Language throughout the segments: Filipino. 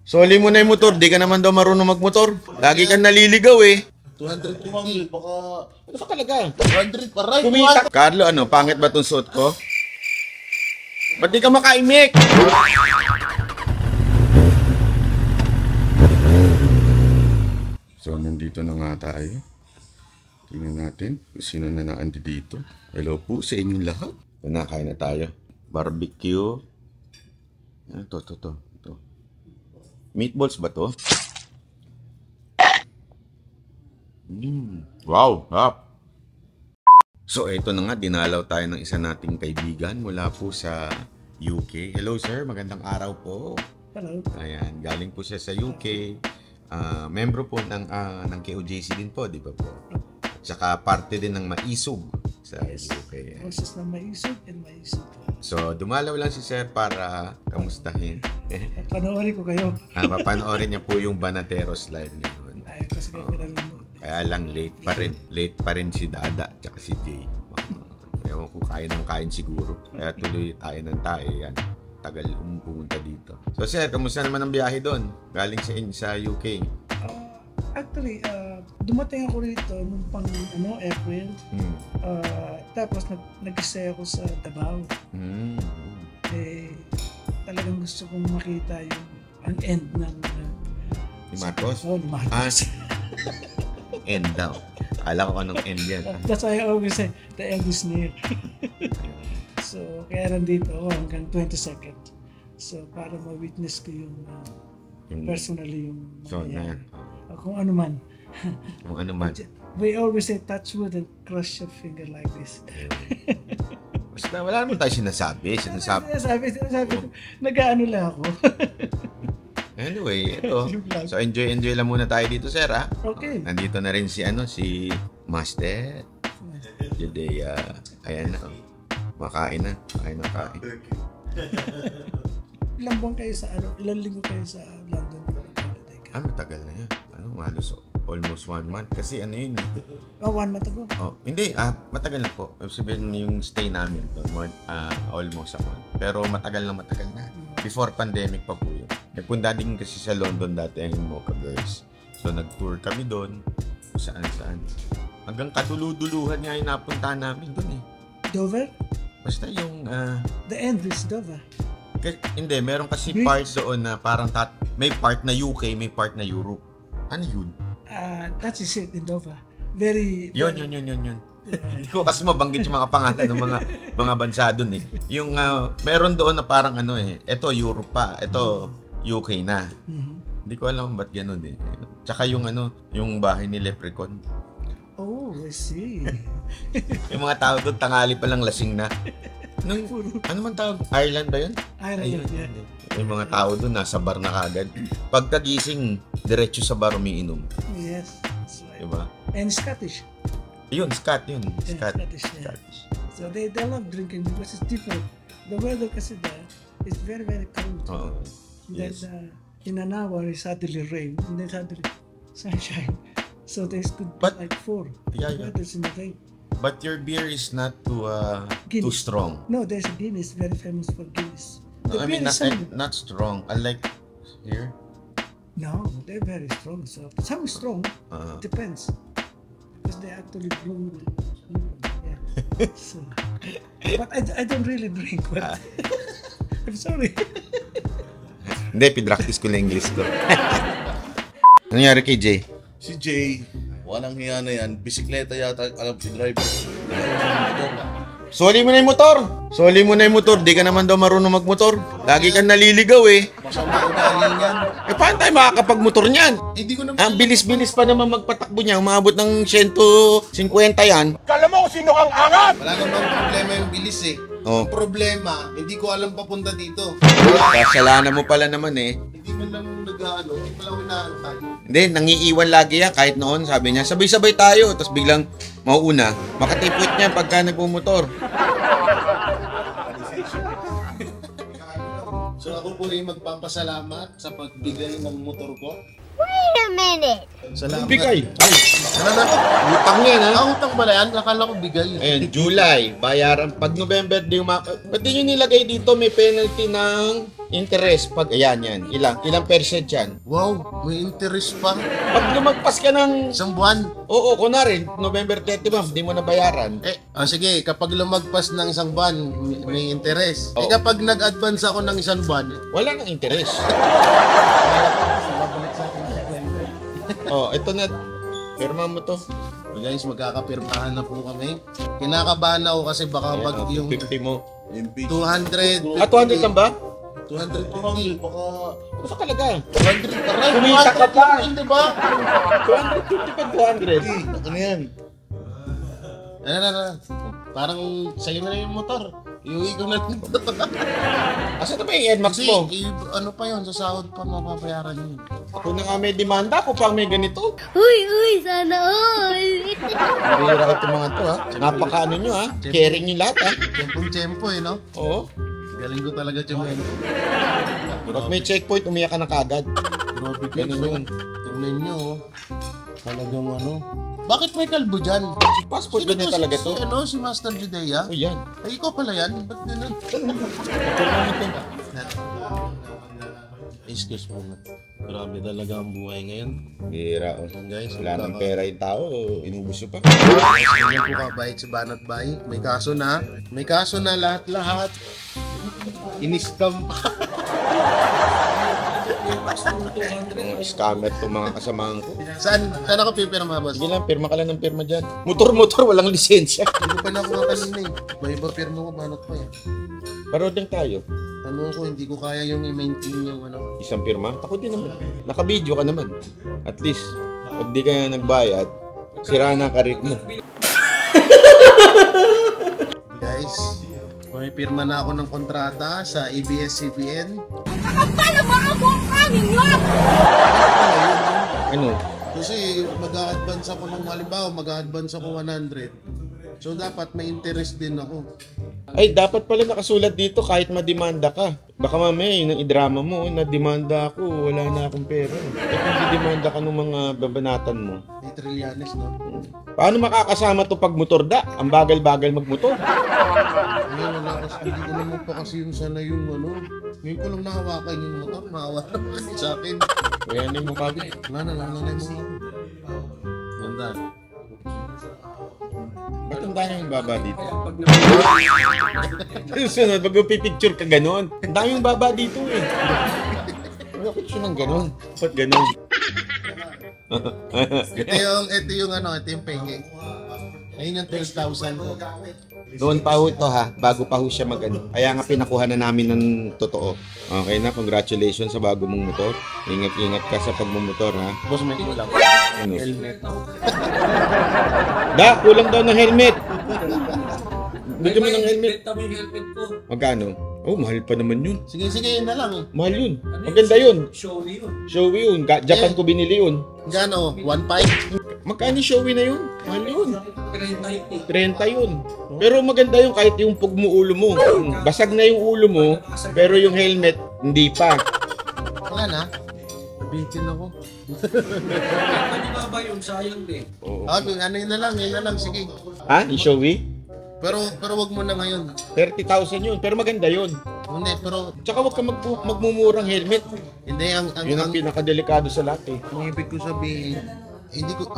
Soli mo na yung motor, di ka naman daw marunong magmotor. Lagi kang naliligaw eh. 200 200, baka... Ano ka talaga? 200 para Kumita. Carlo, ano, pangit ba itong suot ko? Ba't di ka makaimik? So, nandito na nga tayo. Tingnan natin kung sino na naandi dito. Hello po sa inyong lahat. Kain na tayo. Barbecue. Ito. Meatballs ba to? Wow, hap. So, ito na nga. Dinalaw tayo ng isa nating kaibigan mula po sa UK. Hello sir, magandang araw po. Hello. Ayan, galing po siya sa UK. Membro po ng KOJC din po, di ba po? Tsaka parte din ng Maisog sa UK. Process ng Maisog and Maisog. So, dumalaw lang si Sir para kamustahin. Panoorin ko kayo. Mapanoorin niya po yung Banateros live ngayon. Ay, kasi kayo pinanood. Kaya lang late pa rin si Dada tsaka si Jay. Ewan ko, kain siguro. Kaya tuloy tayo ng tayo. Yan. Tagal pumunta dito. So Sir, kamusta naman ang biyahe doon? Galing sa UK. Actually, dumating ako rito nung April. Tapos nag-stay ako sa Davao. Eh, talagang gusto kong makita ang end ng... Ni Marcos? Ni Marcos. End daw. Akala ko anong end yan. That's why I always say, the end is near. So, kaya nandito ako hanggang 22nd. So, para ma-witness ko yung personally yung kung ano man. Kung ano man. We always say touch wood and cross your finger like this. Basta wala naman tayo sinasabi. Sinasabi ko. Nag-ano lang ako. Anyway, ito. So enjoy lang muna tayo dito, sir, ha? Okay. Nandito na rin si Master Judea. Ayan na. Makain na. Kain. Ilang buwan kayo sa ilang linggo kayo sa London? Matagal na yan. Halos almost 1 month. Kasi yun. 1 month ago? Hindi. Matagal na po. Sabihin yung stay namin doon. Almost a month. Pero matagal na. Before pandemic pa po yun. Nagpunta din kasi sa London dati ang Mocha Girls. So nag-tour kami doon. Saan. Hanggang katuluduluhan nga yung napuntahan namin doon eh. Dover? Basta yung... The end is Dover. Hindi, meron kasi part doon na parang may part na UK, may part na Europe. Ano yun? That is it in Dover. Very... Yun. Hindi ko kasi mabanggit yung mga pangalan ng mga bansa doon eh. Yung meron doon na parang ito Europe pa, ito UK na. Hindi ko alam ba't gano'n eh. Tsaka yung bahay ni Leprechaun. Oh, I see. Yung mga tao doon, tangali pa lang lasing na. Ano man tawag? Ireland ba yun? Ireland, yeah. Yung mga tao doon, nasa bar na kagad. Pagkagising, diretso sa bar umiinom. Yes, that's right. Diba? And Scottish. Scottish. Scottish. So they love drinking because it's different. The weather kasi there is very, very cold. Yes. Then in an hour, it suddenly rain, and then suddenly sunshine. So there's good like 4. Yeah. Weather's in the rain. But your beer is not too strong. No, there's a Guinness, very famous for Guinness. No, I mean, not strong. Unlike here. No, they're very strong. So some is strong. Depends. Because they actually brew. Yeah. So, but I don't really drink. But I'm sorry. Hindi, pinractice ko na English ko. Ano nangyari kay Jay? Si Jay, walang hiya na yan. Bisikleta yata alam si driver. Soli mo na yung motor. Di ka naman daw marunong magmotor. Lagi kang naliligaw eh. Masama ugali yan. Paano tayo makakapagmotor niyan? Hindi ko naman... Ang bilis-bilis pa naman magpatakbo niya. Umabot ng 150 yan. Kala mo kung sino kang angat! Wala namang problema yung bilis eh. Oh. Ang problema, hindi ko alam papunta dito. Kasalanan mo pala naman eh. Hindi mo lang hindi mo lang inaantay. Hindi, nangiiwan lagi yan. Kahit noon, sabi niya, sabay-sabay tayo. Tapos biglang mauuna. Makatipot niya pagka nagpumotor. So ako po rin magpapasalamat sa pagbigay ng motor ko. Wait a minute! Salamat. Bigay. Ay, ano na? Utang yan ha. Utang pala yan? Akala ko bigay. Ayun, July. Bayaran. Pag November, di ba't di nyo nilagay dito may penalty ng interest pag, ayan, ilang percent yan? Wow, may interest pa. Pag lumagpas ka ng, Isang buwan. oo, kunwari, November 31, hindi mo na bayaran. Sige, kapag lumagpas ng isang buwan, may interest. Oo. Kapag nag-advance ako ng isang buwan, Wala nang interest. Oh, ito na. Pirma mo to. guys, magkakapirmahan na po kami. Kinakabahan ako kasi baka Ayan, pag yung 50 mo. 200. Ah, 200 lang ba? 250. Baka Basta talaga. 200 pa rin. Kumita ka pa. Hindi ba? 250 pa 200. Ano yan? Ano. Parang sa'yo na yung motor. Iuwi ko na rin. Asa na ba yung NMAX Kasi, mo? ano pa yun, sa sahod pa mapapayaran yun. Ako na nga may demanda, ako pa may ganito. Uy, sana all. Marira itong mga to ha. Napakaano nyo ha. Caring yung lahat ha. Tiyempo no? Oo. Galing ko talaga tiyempo. Pag may checkpoint, umiyak ka na kagad. Grabe ka. Ganun yun. Tignan nyo, talagang ano. Bakit may kalbo dyan? Passport Sino ganyan to? talaga to. Si Master Judea? O yan. Ay, ikaw pala yan? Ba't ganun? Excuse mo na. Grabe talaga ang buhay ngayon. Bira o. Guys, Wala nang pera yung tao, inubos pa. Ganyan po kabait si Banat Bay. May kaso na. May kaso na lahat-lahat. Iniskam pa. Scammer itong mga kasamahan ko. Saan ako pipirma, boss? Sige lang, pirma ka lang ng pirma dyan. Motor, walang lisensya. Hindi pa na ako kanina eh. May iba pirma ko, Banat Bay. Parood lang tayo. Ano ko, hindi ko kaya yung i-maintain yung ano. Isang pirma? Ako din naman. Naka-video ka naman. At least, pag di ka nagbayad, sira na karit mo. Guys, may pirma na ako ng kontrata sa ABS-CBN. Ano? Kasi mag-a-advance ako ng halimbawa, mag-a-advance ako 100. So dapat may interest din ako. Ay, dapat pala nakasulat dito kahit mademanda ka. Baka mamaya yun ang idrama mo, na-demanda ako, wala na akong pera. Eh kung didemanda ka ng mga babanatan mo, May Trillanes, no? paano makakasama to pag motor da? Ang bagal-bagal magmotor. Ano, wala kasi, hindi ko naman pa kasi yung sana yung ano. Ngayon ko lang nahawakan yung motor, maawa naman sa akin. Kaya na yung mukha ko. Wala na yung motor. Ganda. Ba't ang dami yung baba dito? Sunod, pag pipicture ka ganon. Ang dami yung baba dito eh. Bakit siya ng ganon? Ba't ganon? Ito yung penge. Ayun yung 12,000 ko. Noon pa ho ito ha, bago pa ho siya mag-ano. Kaya nga pinakuha na namin ng totoo. Okay na, congratulations sa bago mong motor. Ingat-ingat ka sa pagmumotor ha. Boss, may kulang. Ano? Helmet. Kulang daw ng helmet. Bigyan mo ng helmet. Yung helmet ko. Magkano? Oh, mahal pa naman yun. Sige, yun na lang. Mahal yun. Maganda yun. Showy yun. Showy yun. Japan ko binili yun. Gano? 1.5? Magkano Showy na yun? Mahal yun. 30 30 yun. Pero maganda yun kahit yung pug mo ulo mo. Basag na yung ulo mo, pero yung helmet, hindi pa. Wala na. Nabitin ako. Hindi ba ba yung sayang din? Oo. Ano yun na lang, sige. Ha? Yung Showy? Pero wag mo na ngayon. 30,000 yun. Pero maganda yun. Hindi, pero Tsaka wag ka magmumurang helmet. hindi Yun ang pinakadelikado sa lahat eh. ang ibig ko sabihin, hindi ko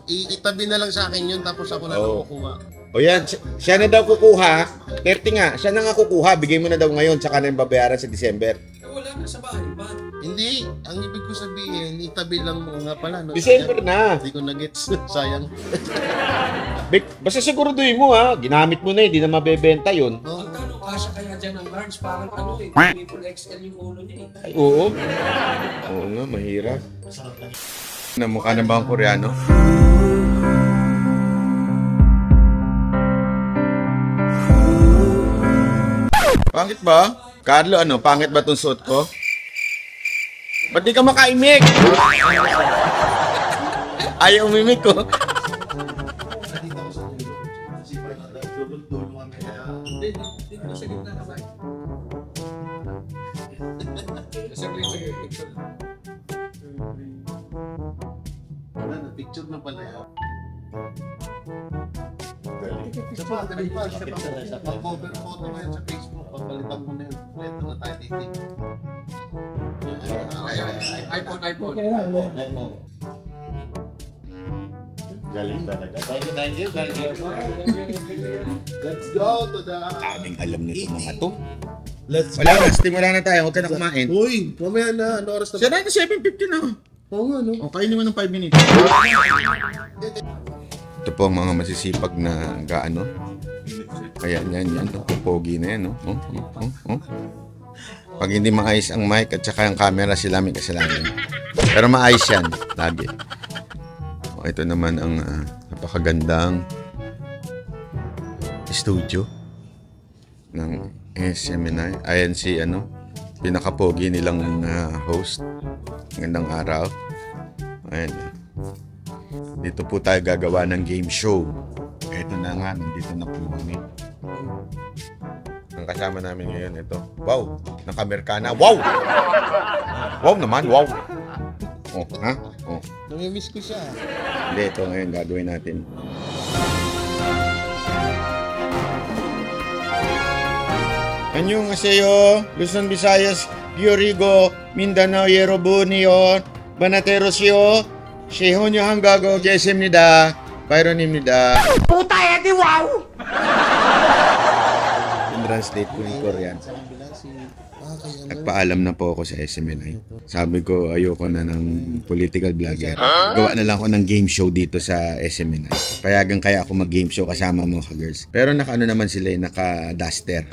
itabi na lang sa akin yun tapos ako na lang Oo. kukuha. O yan, siya na daw kukuha. 30 nga, siya na nga kukuha. Bigay mo na daw ngayon, tsaka na yung babayaran sa December. Wala na sa bahay ba? Hindi, ang ibig ko sabihin, itabi lang mo nga pala. No? December na. Hindi ko na-gets. Sayang. Basta siguraduhin mo ha, ginamit mo na hindi na mabebenta yun. Magkano kasya kaya dyan ng large? Parang ano eh, triple XL yung ulo niya eh. Ay, oo. Oo nga, mahirap. Namukha na ba ang Koreano? Pangit ba? Carlo, ano? Pangit ba itong suot ko? Ba't di ka makaimik? Ayaw umimik ko. Dito sa gitna naman. Saglit, picture. Wala na, picture na pala yan. Sa pa, ganun pa. Mag-cover photo mo yan sa Facebook. Pagpalitan mo na yun. Leto na tayo titig. iPhone. Okay lang. Galing talaga. Thank you. Let's go to the... Daming alam nito mga to. Let's Wala na, stimula na tayo. Huwag ka na kumain. Uy, mamaya na. Ano oras na Siya ba? na, 7:50 na. Oo nga, no? O, kainin mo ng 5 minutes. Ito po ang mga masisipag na gaano. Ayan, yan. Pogi na yan, no? Pag hindi maayos ang mic at saka ang camera, sila may kasalanan. Pero maayos yan, lagi. O, ito naman ang napakagandang studio ng SMNI. Ayan si, pinaka-pogi nilang host. Magandang araw. Ayan. Dito po tayo gagawa ng game show. Ito na nga, nandito na po kami. Ang kasama namin ngayon, ito. Wow! Naka-Americana. Wow! Wow naman, wow! Oh, ha? Oh. Namimiss ko siya. Hindi, ito ngayon gagawin natin. Annyeonghaseyo, Luzon, Visayas, Piorigo, Mindanao, Yerobunio, Banaterosyo, Shehonyo Hanggago, Gesemnida, Byronimnida. Puta, edi wow! Translate ko yung Korean. Nagpaalam na po ako sa SMNI. Sabi ko, ayoko na ng political vlogger. Gawa na lang ako ng game show dito sa SMNI. Payagan kaya ako mag-game show kasama mga girls. Pero naka naman sila, naka-duster.